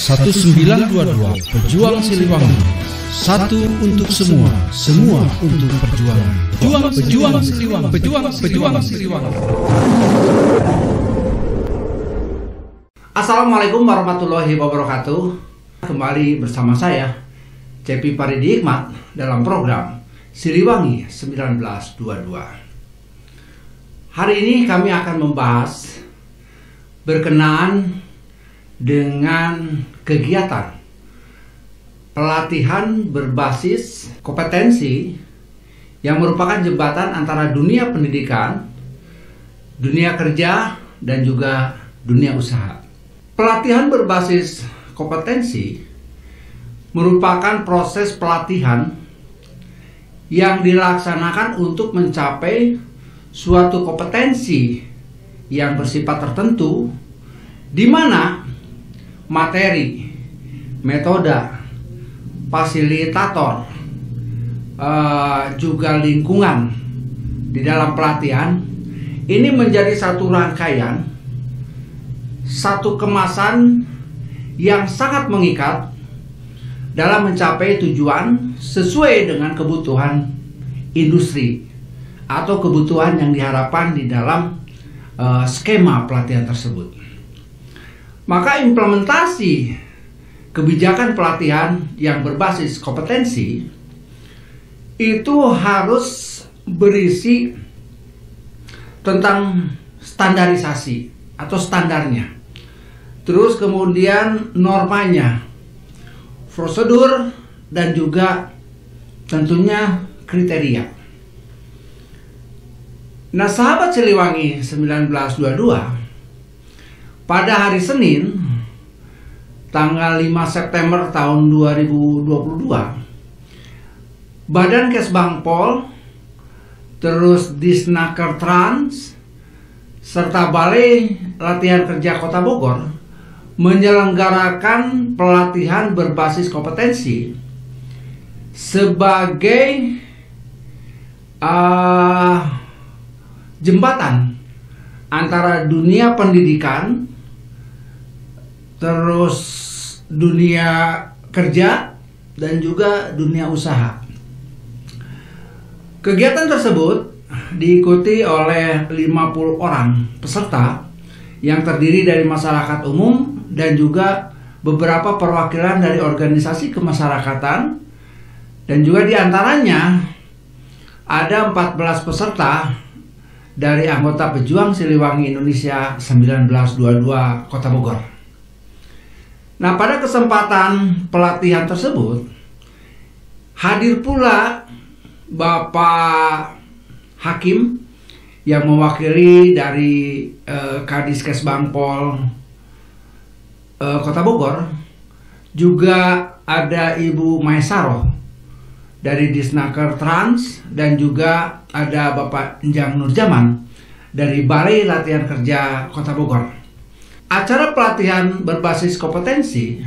1922 Pejuang Siliwangi. Satu untuk semua, semua untuk perjuangan. Pejuang Siliwangi. Pejuang Siliwangi. Assalamualaikum warahmatullahi wabarakatuh. Kembali bersama saya Cepi Paridi Hikmat dalam program Siliwangi 1922. Hari ini kami akan membahas berkenaan dengan kegiatan pelatihan berbasis kompetensi yang merupakan jembatan antara dunia pendidikan, dunia kerja, dan juga dunia usaha. Pelatihan berbasis kompetensi merupakan proses pelatihan yang dilaksanakan untuk mencapai suatu kompetensi yang bersifat tertentu, di mana materi, metode, fasilitator, juga lingkungan di dalam pelatihan ini menjadi satu rangkaian, satu kemasan yang sangat mengikat dalam mencapai tujuan sesuai dengan kebutuhan industri atau kebutuhan yang diharapkan di dalam skema pelatihan tersebut. Maka implementasi kebijakan pelatihan yang berbasis kompetensi itu harus berisi tentang standarisasi atau standarnya, terus kemudian normanya, prosedur, dan juga tentunya kriteria. Nah, sahabat Siliwangi 1922, pada hari Senin tanggal 5 September tahun 2022, Badan Kesbangpol, terus Disnaker Trans, serta Balai Latihan Kerja Kota Bogor menyelenggarakan pelatihan berbasis kompetensi sebagai jembatan antara dunia pendidikan, terus dunia kerja, dan juga dunia usaha. Kegiatan tersebut diikuti oleh 50 orang peserta yang terdiri dari masyarakat umum dan juga beberapa perwakilan dari organisasi kemasyarakatan, dan juga diantaranya ada 14 peserta dari anggota Pejuang Siliwangi Indonesia 1922 Kota Bogor. Nah, pada kesempatan pelatihan tersebut hadir pula Bapak Hakim yang mewakili dari Kadis Kesbangpol Kota Bogor, juga ada Ibu Maesaroh dari Disnaker Trans, dan juga ada Bapak Njang Nurjaman dari Balai Latihan Kerja Kota Bogor. Acara pelatihan berbasis kompetensi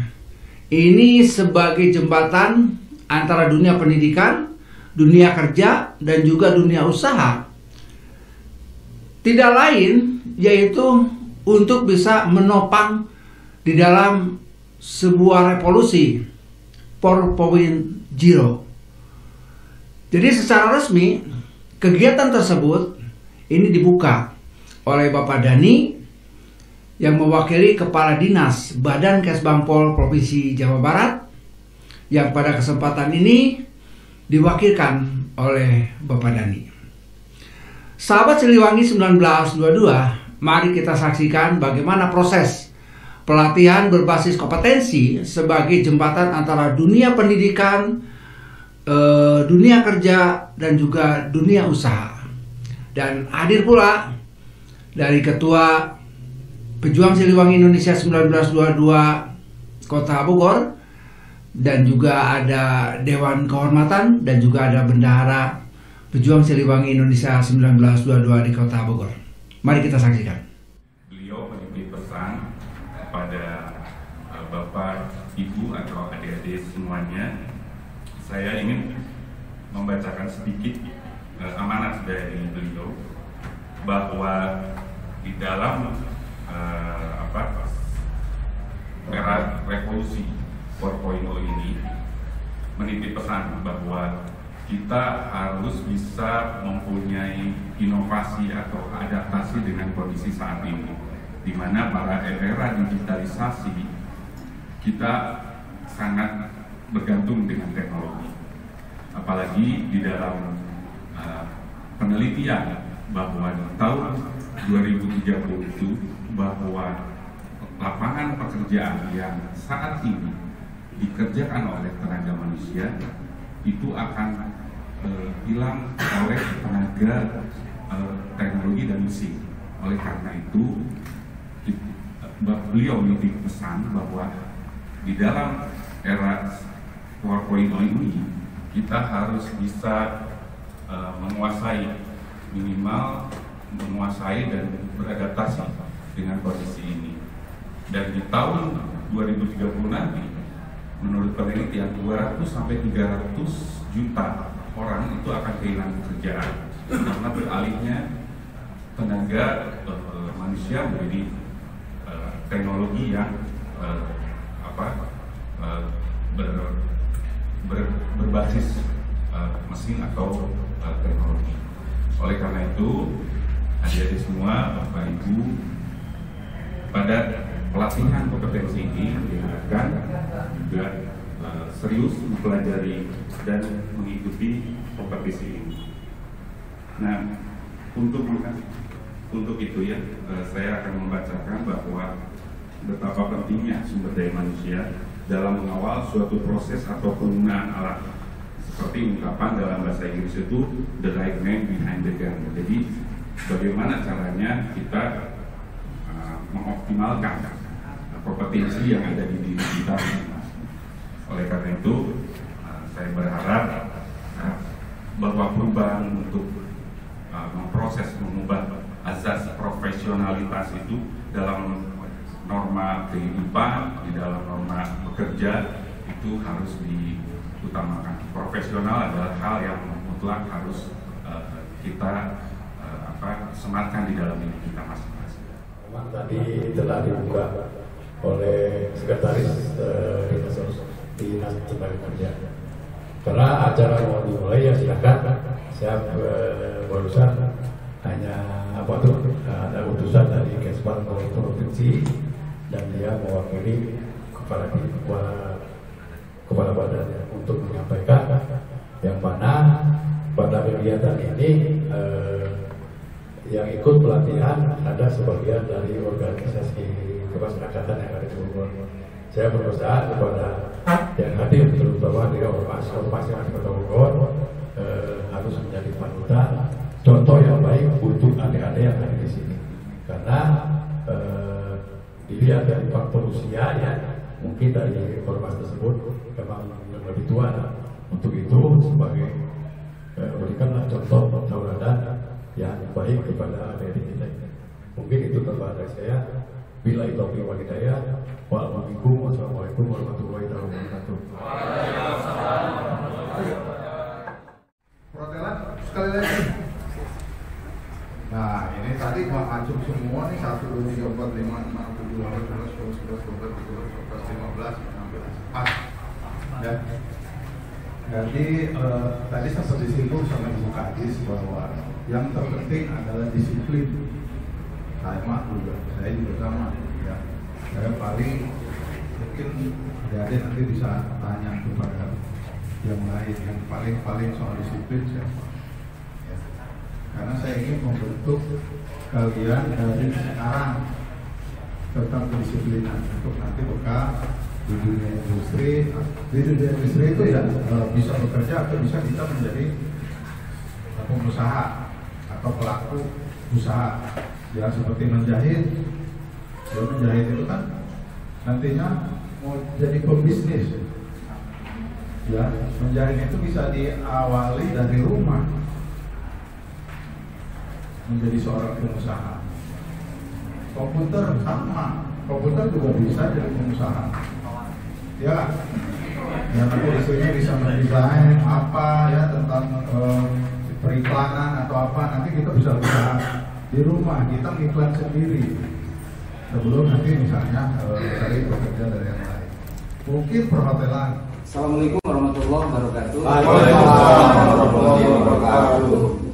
ini sebagai jembatan antara dunia pendidikan, dunia kerja, dan juga dunia usaha. Tidak lain yaitu untuk bisa menopang di dalam sebuah revolusi 4.0. Jadi secara resmi kegiatan tersebut ini dibuka oleh Bapak Dani yang mewakili Kepala Dinas Badan Kesbangpol Provinsi Jawa Barat, yang pada kesempatan ini diwakilkan oleh Bapak Dani. Sahabat Siliwangi 1922, mari kita saksikan bagaimana proses pelatihan berbasis kompetensi sebagai jembatan antara dunia pendidikan, dunia kerja, dan juga dunia usaha. Dan hadir pula dari Ketua Pejuang Siliwangi Indonesia 1922 Kota Bogor, dan juga ada Dewan Kehormatan, dan juga ada Bendahara Pejuang Siliwangi Indonesia 1922 di Kota Bogor. Mari kita saksikan. Beliau menitip pesan kepada Bapak, Ibu, atau adik-adik semuanya. Saya ingin membacakan sedikit amanat dari beliau, bahwa di dalam era revolusi 4.0 ini menitip pesan bahwa kita harus bisa mempunyai inovasi atau adaptasi dengan kondisi saat ini, di mana pada era digitalisasi kita sangat bergantung dengan teknologi. Apalagi di dalam penelitian bahwa di tahun 2030 itu bahwa lapangan pekerjaan yang saat ini dikerjakan oleh tenaga manusia itu akan hilang oleh tenaga teknologi dan mesin. Oleh karena itu beliau menitip pesan bahwa di dalam era 4.0 ini kita harus bisa menguasai dan beradaptasi dengan kondisi ini. Dan di tahun 2030 nanti, menurut penelitian 200 sampai 300 juta orang itu akan kehilangan pekerjaan karena beralihnya tenaga manusia menjadi teknologi yang berbasis mesin atau teknologi. Oleh karena itu, adik-adik semua, Bapak Ibu, pada pelatihan kompetensi ini diharapkan juga serius mempelajari dan mengikuti kompetisi ini. Nah, untuk itu ya, saya akan membacakan bahwa betapa pentingnya sumber daya manusia dalam mengawal suatu proses atau penggunaan alat. Seperti ungkapan dalam bahasa Inggris itu the right man behind the gun. Jadi bagaimana caranya kita mengoptimalkan kompetensi yang ada di diri kita. Oleh karena itu saya berharap bahwa perubahan untuk memproses mengubah azas profesionalitas itu dalam norma kehidupan, di dalam norma bekerja itu harus diutamakan. Profesional adalah hal yang mutlak harus kita sematkan di dalam diri kita masing-masing. Memang tadi telah dibuka oleh Sekretaris Dinas Tenaga Kerja. Karena acara mau dimulai ya silakan. Saya barusan hanya ada utusan dari Kesbang Provinsi dan dia mewakili kepala badannya untuk menyampaikan yang mana pada kegiatan ini yang ikut pelatihan ada sebagian dari organisasi kemasyarakatan yang ada di Bogor. Saya berusaha kepada yang hadir, terutama di ormas yang ada di Kota Bogor, harus menjadi panutan, contoh yang baik untuk adik-adik yang ada di sini. Karena dilihat dari faktor usia ya, mungkin dari ormas tersebut memang lebih tua. Untuk itu sebagai berikanlah contoh tauladan yang baik kepada adik-adik kita. Mungkin itu tambahan dari saya. Bila itu wal hidayah. Wassalamualaikum warahmatullahi wabarakatuh. Protelan sekali lagi. Nah, ini tadi mengacu semua nih 1, 2, 3, 4, 5, 6, 7, 8, 9, 10, 11, 12, 13, 14, 15, 16. Ya. Jadi tadi sempat disinggung sama Ibu Kadis bahwa yang terpenting adalah disiplin. Saya juga sama. Ya. Saya paling mungkin adik nanti bisa tanya kepada yang lain yang paling soal disiplin siapa. Ya. Karena saya ingin membentuk kalian dari sekarang tentang kedisiplinan untuk nanti bekal di dunia industri. Di dunia industri itu ya bisa bekerja atau bisa kita menjadi pengusaha atau pelaku usaha. Ya seperti menjahit. Ya menjahit itu kan nantinya mau jadi pembisnis. Ya, menjahit itu bisa diawali dari rumah menjadi seorang pengusaha. Komputer sama, komputer juga bisa jadi pengusaha. Ya, yang nanti di sini bisa mendesain apa ya tentang periklanan atau apa, nanti kita bisa di rumah kita ngiklan sendiri. sebelum nanti misalnya cari pekerja dari yang lain. Mungkin perhotelan. Assalamualaikum warahmatullahi wabarakatuh.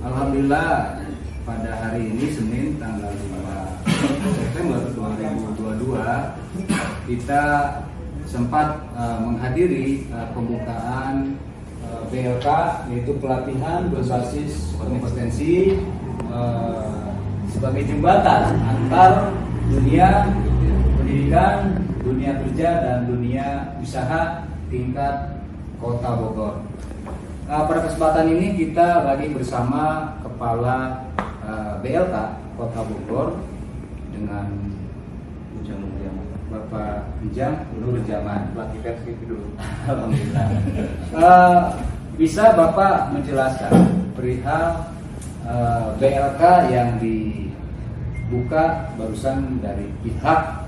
Alhamdulillah pada hari ini Senin tanggal 5 September 2022 kita sempat menghadiri pembukaan BLK, yaitu pelatihan berbasis kompetensi sebagai jembatan antar dunia pendidikan, dunia kerja dan dunia usaha tingkat Kota Bogor. Pada kesempatan ini kita lagi bersama Kepala BLK Kota Bogor dengan Bapak Ujang Nur Jaman, pelatih persib dulu. Alhamdulillah. Bisa Bapak menjelaskan perihal BLK yang dibuka barusan dari pihak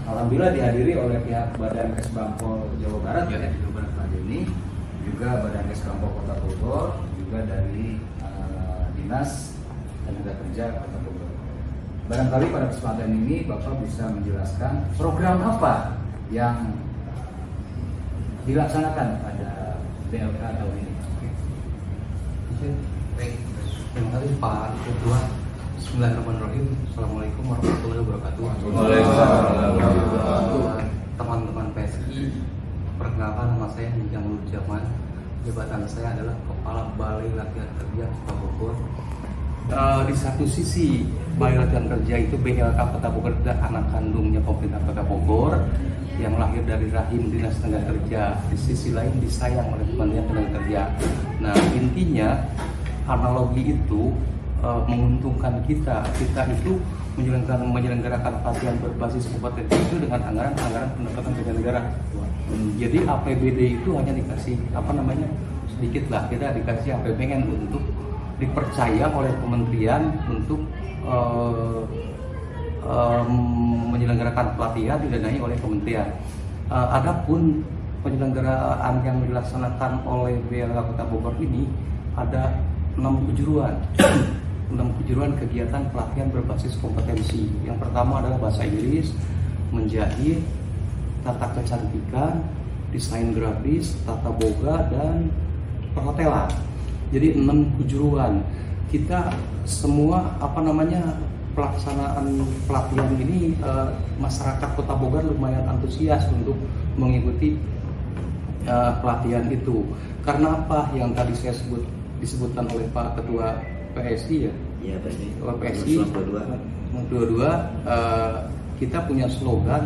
alhamdulillah dihadiri oleh pihak Badan Kesbangpol Jawa Barat ya, di Jawa Barat kali ini, juga Badan Kesbangpol Kota Bogor, juga dari Dinas Tenaga Kerja Kota Bogor. Barangkali pada kesempatan ini Bapak bisa menjelaskan program apa yang dilaksanakan pada BLK tahun ini. Baik, terima kasih Pak Ketua. Bismillahirrahmanirrahim. Assalamualaikum warahmatullahi wabarakatuh. Teman-teman PSI, perkenalkan nama saya Ujang Nur Jaman. Jabatan saya adalah Kepala Balai Latihan Kerja Kota Bogor. Di satu sisi Balai Latihan Kerja itu BLK Kota Bogor adalah anak kandungnya pemerintah Kota Bogor yang lahir dari rahim Dinas Tenaga Kerja. Di sisi lain disayang oleh Kementerian Tenaga Kerja. Nah, intinya analogi itu menguntungkan kita itu menyelenggarakan pelatihan berbasis kompetensi itu dengan anggaran pendapatan kerja negara. Jadi APBD itu hanya dikasih sedikit lah, kita dikasih APBN untuk dipercaya oleh kementerian untuk menyelenggarakan pelatihan didanai oleh kementerian. Adapun penyelenggaraan yang dilaksanakan oleh BLK Kota Bogor ini ada 6 kejuruan. 6 kejuruan kegiatan pelatihan berbasis kompetensi. Yang pertama adalah bahasa Inggris, menjahit, tata kecantikan, desain grafis, tata boga, dan perhotelan. Jadi 6 kejuruan. Kita semua pelaksanaan pelatihan ini masyarakat Kota Bogor lumayan antusias untuk mengikuti pelatihan itu. Karena apa yang tadi saya disebutkan oleh Pak Ketua PSI ya? Iya, PSI 22 kita punya slogan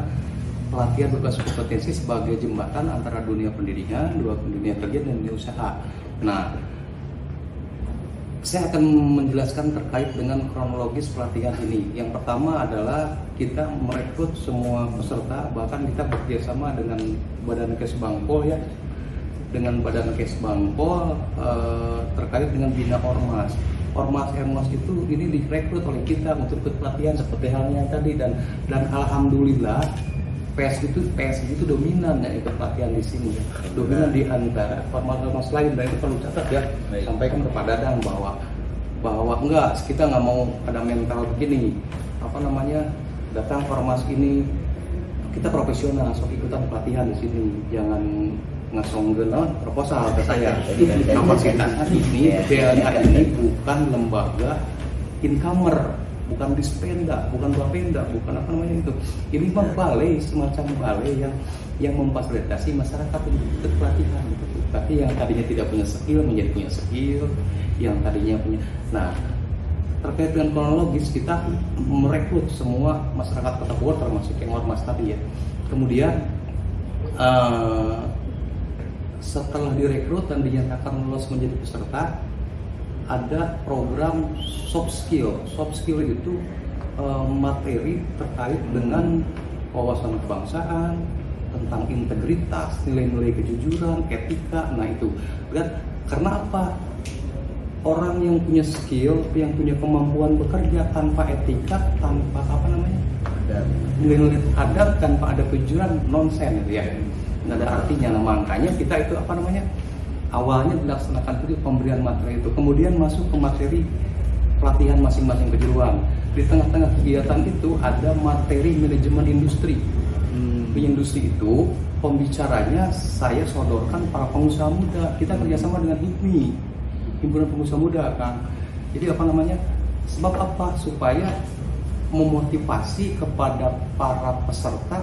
pelatihan berbasis kompetensi sebagai jembatan antara dunia pendidikan, dunia kerja dan dunia usaha. Nah, saya akan menjelaskan terkait dengan kronologis pelatihan ini. Yang pertama adalah kita merekrut semua peserta, bahkan kita bekerjasama dengan Badan Kesbangpol ya, dengan Badan Kesbangpol terkait dengan bina ormas. Ormas itu ini direkrut oleh kita untuk ikut pelatihan seperti halnya tadi, dan alhamdulillah PSI itu dominan ya ikut pelatihan di sini ya. Dominan di antara ormas lain, dan itu perlu catat ya. Sampaikan kepada Dadang bahwa enggak, kita nggak mau ada mental begini datang ormas ini kita profesional, so ikutan pelatihan di sini, jangan ngasonggen proposal ke saya. Kapasitas ini BLK ini bukan lembaga incomer, bukan dispenda, bukan bapenda, bukan itu. Ini mah balai, semacam balai yang memfasilitasi masyarakat untuk ikut pelatihan gitu. Tapi yang tadinya tidak punya skill menjadi punya skill, yang tadinya punya. Nah, terkait dengan kronologis kita merekrut semua masyarakat Kota Bogor termasuk yang ormas tadi ya. Kemudian setelah direkrut dan dinyatakan lolos menjadi peserta, ada program soft skill. Soft skill itu materi terkait dengan wawasan kebangsaan, tentang integritas, nilai-nilai kejujuran, etika. Nah itu, karena apa? Orang yang punya skill, yang punya kemampuan bekerja tanpa etika, tanpa nilai-nilai adab, tanpa ada kejujuran, nonsen ya. Nggak ada artinya. Nah, makanya kita itu awalnya dilaksanakan itu pemberian materi itu, kemudian masuk ke materi pelatihan masing-masing kejuruan. di tengah-tengah kegiatan itu ada materi manajemen industri. Industri itu pembicaranya saya sodorkan para pengusaha muda. Kita kerjasama dengan HIPMI, Himpunan Pengusaha Muda kan. Jadi apa namanya? Sebab apa? Supaya memotivasi kepada para peserta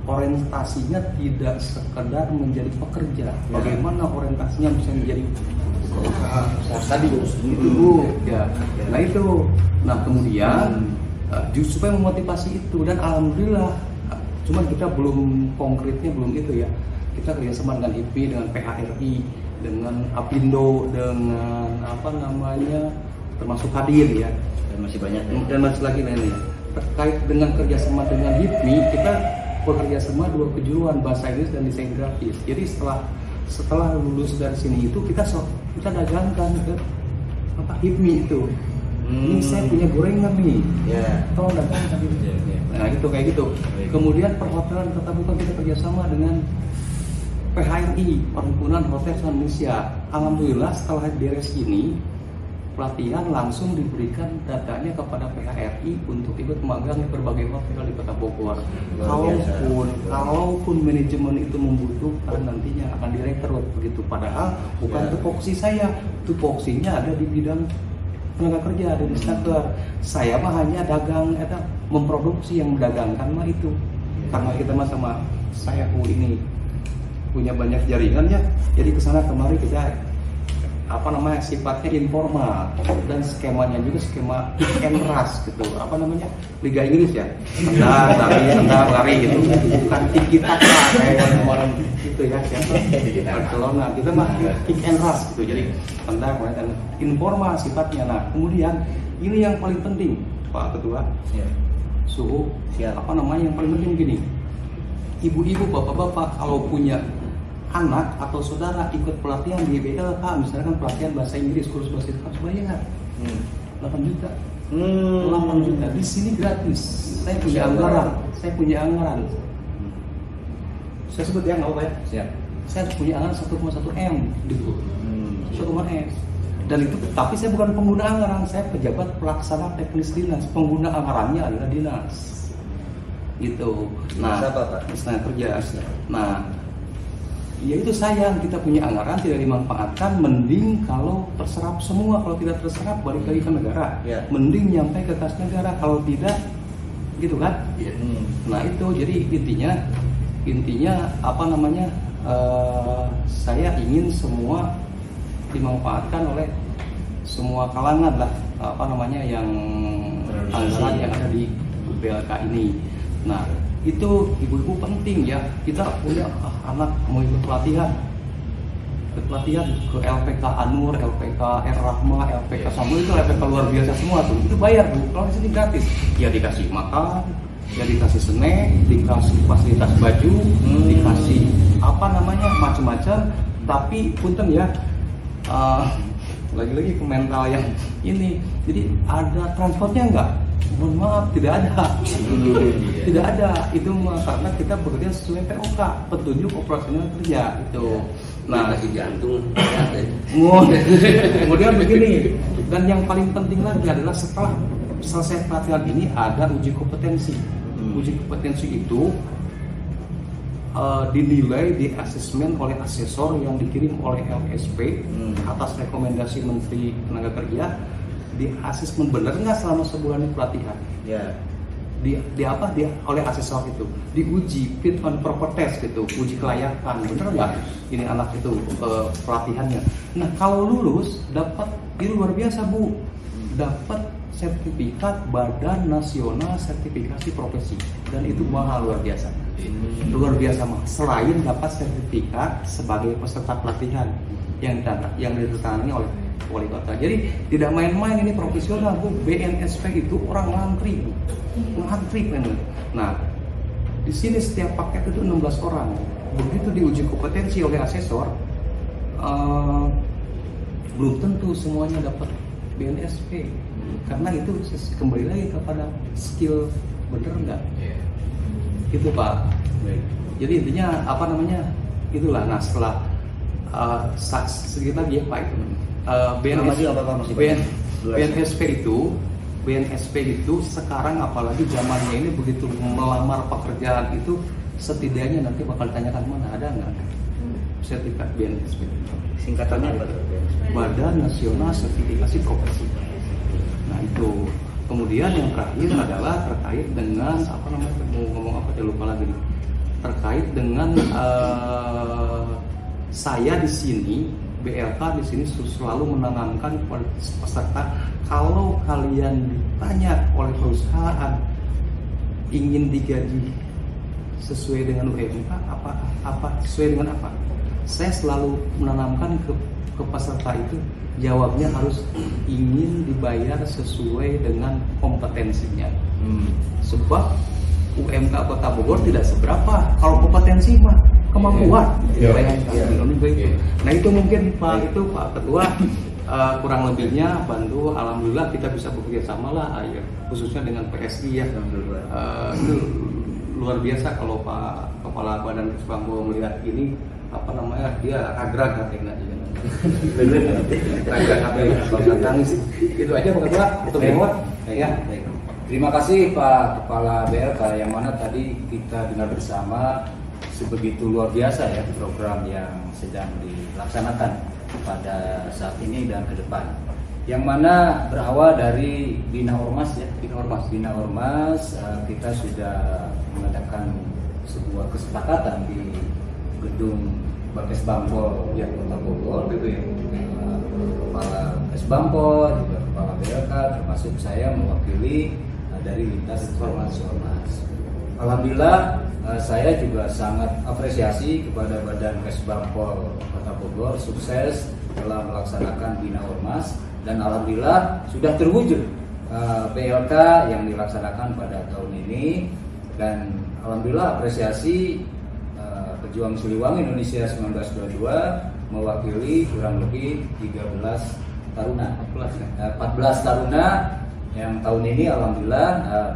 orientasinya tidak sekedar menjadi pekerja. Bagaimana orientasinya bisa menjadi tadi itu ya. Nah itu. Nah kemudian supaya memotivasi itu, dan alhamdulillah, cuman kita belum konkretnya belum itu ya. Kita kerjasama dengan HIPMI, dengan PHRI, dengan Apindo, dengan apa namanya, termasuk Hadir ya. Dan masih banyak ya. Dan masih lagi lainnya. Terkait dengan kerjasama dengan HIPMI, kita bekerja sama 2 kejuruan, bahasa Inggris dan desain grafis. Jadi setelah lulus dari sini itu kita dagangkan ke apa HIPMI itu. Ini saya punya gorengan nih, tolong dagangkan. Nah itu kayak gitu. Kemudian perhotelan Kota Bogor kita kerjasama dengan PHRI, Perhimpunan Hotel Indonesia. Alhamdulillah setelah beres ini pelatihan langsung diberikan datanya kepada PHRI untuk ikut magang di berbagai hotel di Kota Bogor. Kalaupun manajemen itu membutuhkan, nantinya akan direkrut begitu. Padahal bukan tupoksi saya, tupoksinya ada di bidang tenaga kerja, ada di Staker. Saya mah hanya dagang, memproduksi, yang mendagangkan mah itu. Karena kita mah sama saya ini punya banyak jaringan ya, jadi kesana kemari kita apa namanya sifatnya informal, dan skemanya juga skema pick and rush gitu, apa namanya Liga Inggris ya, tendang lari gitu, bukan tiki taka kayak kemarin gitu ya, siapa Barcelona, kita mah pick and rush gitu, jadi tendang dan informal sifatnya. Nah kemudian ini yang paling penting Pak Ketua, suhu apa namanya yang paling penting gini, ibu-ibu bapak-bapak kalau punya anak atau saudara ikut pelatihan di BLK, misalkan pelatihan bahasa Inggris, kursus bahasa Inggris, harus bayar 8 juta. 8 juta di sini gratis. Saya punya anggaran. Saya sebut ya, nggak apa ya? Siap. Saya punya anggaran 1,1 M gitu. 1,1 M. Dan itu, tapi saya bukan pengguna anggaran, saya pejabat pelaksana teknis dinas. Pengguna anggarannya adalah dinas. Gitu. Nah, dinas kerja. Nah, ya itu sayang, kita punya anggaran tidak dimanfaatkan. Mending kalau terserap semua, kalau tidak terserap balik lagi ke negara. Mending nyampe ke kas negara, kalau tidak gitu kan. Nah itu jadi intinya apa namanya, saya ingin semua dimanfaatkan oleh semua kalangan lah, apa namanya, yang anggaran yang ada di BLK ini. Nah itu ibu-ibu penting ya, kita punya anak mau ikut pelatihan ke LPK Anur, LPK Rahma, LPK Samul, itu LPK luar biasa semua tuh, itu bayar Bu. Kalau di sini gratis, ya dikasih makan, ya dikasih snack, dikasih fasilitas baju, dikasih apa namanya macam-macam. Tapi punten ya, lagi-lagi ke mental yang ini, jadi ada transportnya enggak? Mohon maaf, tidak ada. Tidak ada. Itu karena kita bekerja sesuai POK, petunjuk operasional kerja itu. Nah, kasih jantung. Kemudian begini, dan yang paling penting lagi adalah setelah selesai pelatihan ini ada uji kompetensi. Uji kompetensi itu dinilai, di asesmen oleh asesor yang dikirim oleh LSP atas rekomendasi Menteri Tenaga Kerja. Di asesmen benar nggak selama sebulan di pelatihan? Oleh asesor itu diuji fit and proper test gitu, uji kelayakan, bener nggak ini anak itu pelatihannya. Nah kalau lulus dapat, ini luar biasa Bu, dapat sertifikat Badan Nasional Sertifikasi Profesi, dan itu mahal, luar biasa mahal. Selain dapat sertifikat sebagai peserta pelatihan yang ditandatangani oleh wali kota. Jadi tidak main-main, ini profesional Bu. BNSP itu orang ngantri Bu. Nah di sini setiap paket itu 16 orang. Begitu diuji kompetensi oleh asesor, belum tentu semuanya dapat BNSP, karena itu kembali lagi kepada skill, bener nggak? Itu Pak. Jadi intinya apa namanya, itulah. Nah setelah sedikit lagi ya Pak, itu BNSP itu BNSP itu sekarang apalagi zamannya ini begitu melamar pekerjaan itu setidaknya nanti bakal ditanyakan mana ada nggak sertifikat BNSP. Singkatannya apa? Badan Nasional Sertifikasi Profesi. Nah itu. Kemudian yang terakhir adalah terkait dengan apa namanya, mau ngomong apa saya lupa lagi nih. Terkait dengan saya di sini, BLK di sini selalu menanamkan kepada peserta, kalau kalian ditanya oleh perusahaan ingin digaji sesuai dengan UMK apa sesuai dengan apa, saya selalu menanamkan ke peserta itu jawabnya harus ingin dibayar sesuai dengan kompetensinya. Sebab UMK Kota Bogor tidak seberapa, kalau kompetensi mah kemampuan. Nah itu mungkin Pak Ketua kurang lebihnya bantu. Alhamdulillah kita bisa bekerja sama lah, khususnya dengan PSI ya. Itu luar biasa kalau Pak Kepala Badan Kesbangpol melihat ini apa namanya, dia agrag katanya nangis. Itu aja Pak Ketua untuk lewat. Ya, baik. Terima kasih Pak Kepala BLK, yang mana tadi kita dengar bersama sebegitu luar biasa ya program yang sedang dilaksanakan pada saat ini dan ke depan. Yang mana berawal dari Bina Ormas ya, Bina Ormas kita sudah mengadakan sebuah kesepakatan di gedung Bakesbangpol ya Kota Bogor gitu ya. Kepala Kesbangpol, juga Kepala BLK, termasuk saya mewakili dari lintas ormas. Alhamdulillah saya juga sangat apresiasi kepada Badan Kesbangpol Kota Bogor sukses telah melaksanakan Bina Ormas, dan alhamdulillah sudah terwujud PLK yang dilaksanakan pada tahun ini, dan alhamdulillah apresiasi Pejuang Siliwangi Indonesia 1922 mewakili kurang lebih 14 taruna yang tahun ini alhamdulillah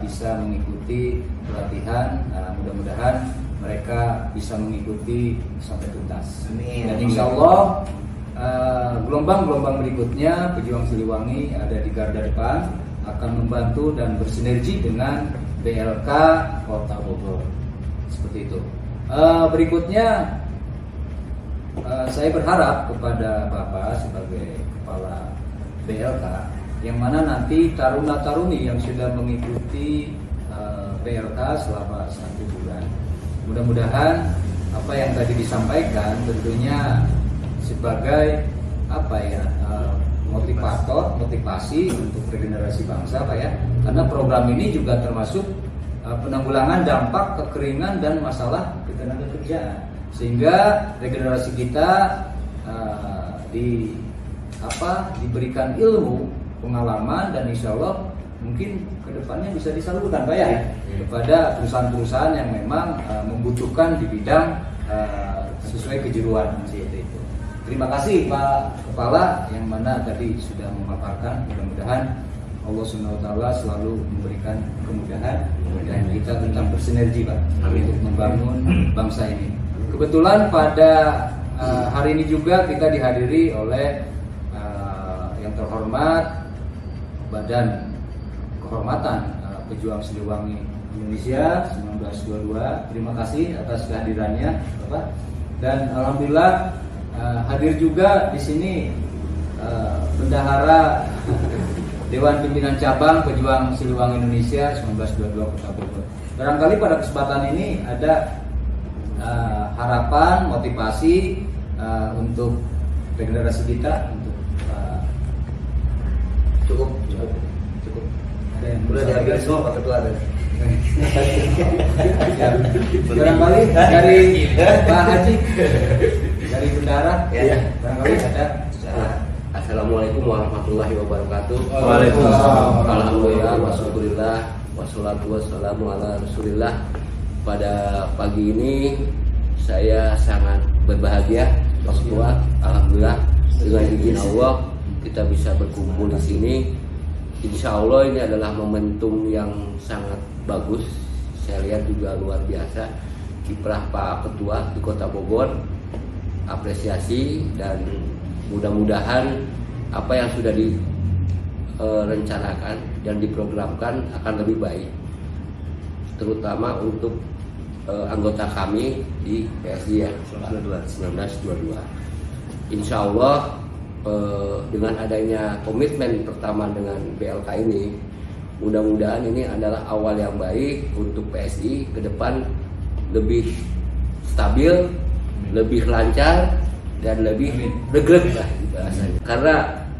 bisa mengikuti pelatihan. Mudah-mudahan mereka bisa mengikuti sampai tuntas. Dan insya Allah gelombang-gelombang berikutnya Pejuang Siliwangi ada di garda depan akan membantu dan bersinergi dengan BLK Kota Bogor. Seperti itu. Berikutnya saya berharap kepada Bapak sebagai Kepala BLK, yang mana nanti taruna-taruni yang sudah mengikuti PLK selama 1 bulan, mudah-mudahan apa yang tadi disampaikan tentunya sebagai motivasi untuk regenerasi bangsa Pak ya, karena program ini juga termasuk penanggulangan dampak kekeringan dan masalah ketenagakerjaan, sehingga regenerasi kita diberikan ilmu, pengalaman, dan insya Allah mungkin kedepannya bisa disalurkan Pak ya kepada perusahaan-perusahaan yang memang membutuhkan di bidang sesuai kejuruan seperti itu. Terima kasih Pak Kepala yang mana tadi sudah memaparkan. Mudah-mudahan Allah SWT selalu memberikan kemudahan dan kita tetap bersinergi Pak untuk membangun bangsa ini. Kebetulan pada hari ini juga kita dihadiri oleh yang terhormat Badan Kehormatan Pejuang Siliwangi Indonesia 1922. Terima kasih atas kehadirannya Bapak. Dan alhamdulillah hadir juga di sini Bendahara Dewan Pimpinan Cabang Pejuang Siliwangi Indonesia 1922 Kota Bogor. Barangkali pada kesempatan ini ada harapan, motivasi untuk regenerasi kita untuk cukup. Ada yang boleh diambil semua Pak Ketua. Barangkali dari Pak Haji dari Bendahara ya. Barangkali ada. Assalamualaikum warahmatullahi wabarakatuh. Waalaikumsalam. Alhamdulillah wasyukurillah wassalatu wassalamu ala rasulillah. Pada pagi ini saya sangat berbahagia bahwa alhamdulillah dengan izin Allah kita bisa berkumpul di sini. Insya Allah ini adalah momentum yang sangat bagus. Saya lihat juga luar biasa kiprah Pak Ketua di Kota Bogor. Apresiasi dan mudah-mudahan apa yang sudah direncanakan dan diprogramkan akan lebih baik, terutama untuk anggota kami di PSI ya 1922. Insya Allah dengan adanya komitmen pertama dengan BLK ini, mudah-mudahan ini adalah awal yang baik untuk PSI ke depan lebih stabil, lebih lancar, dan lebih regreg lah bahasanya. Karena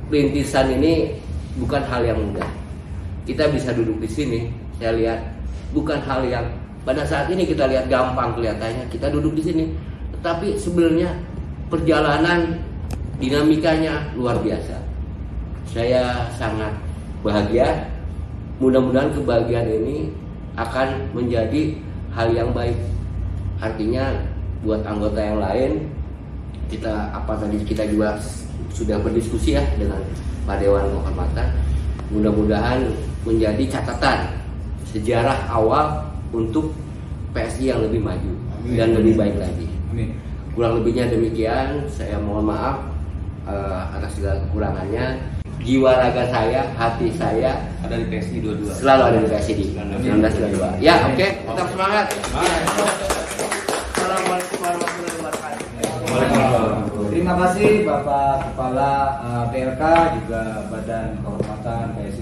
rintisan ini bukan hal yang mudah. Kita bisa duduk di sini, saya lihat bukan hal yang pada saat ini kita lihat gampang kelihatannya, kita duduk di sini. Tetapi sebenarnya perjalanan dinamikanya luar biasa. Saya sangat bahagia. Mudah-mudahan kebahagiaan ini akan menjadi hal yang baik. Artinya buat anggota yang lain, kita juga sudah berdiskusi ya dengan Pak Dewan Kehormatan. Mudah-mudahan menjadi catatan sejarah awal untuk PSI yang lebih maju. Amin. Dan lebih baik lagi. Amin. Kurang lebihnya demikian, saya mohon maaf atas segala kekurangannya. Jiwa raga saya, hati saya ada di PSI 22. Selalu ada di PSI di 1922. Ya, oke, tetap semangat. Assalamualaikum warahmatullahi wabarakatuh. Terima kasih Bapak Kepala PLK, juga Badan Kehormatan PSI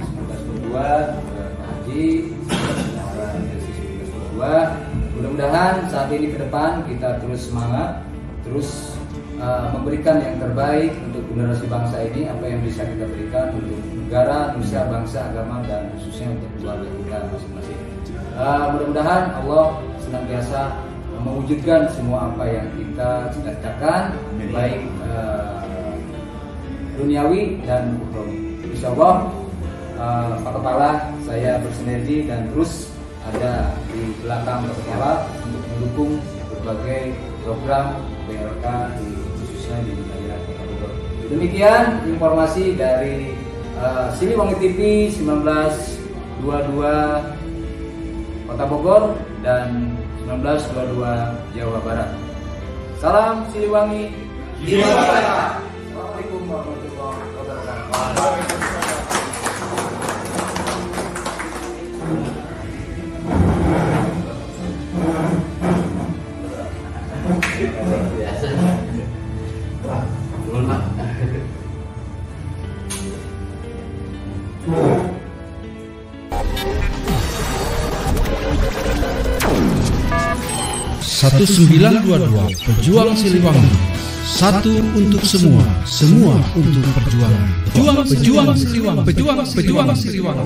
1922, Pak Haji, PSI 1922. Mudah-mudahan saat ini ke depan kita terus semangat, terus memberikan yang terbaik untuk generasi bangsa ini, apa yang bisa kita berikan untuk negara, nusa, bangsa, agama, dan khususnya untuk keluarga kita masing-masing. Mudah-mudahan Allah senantiasa mewujudkan semua apa yang kita cita-citakan, baik duniawi dan ukhrawi. Insyaallah Pak Kepala, saya bersinergi dan terus ada di belakang Pak Kepala untuk mendukung berbagai program BLK khususnya di daerah Kota Bogor. Demikian informasi dari Siliwangi TV 1922 Kota Bogor dan 1922 Jawa Barat. Salam Siliwangi, Jawa Barat. Assalamualaikum warahmatullahi wabarakatuh. Satu 1922 Pejuang Siliwangi, satu untuk semua, semua untuk perjuangan. Pejuang Siliwangi, pejuang Siliwangi.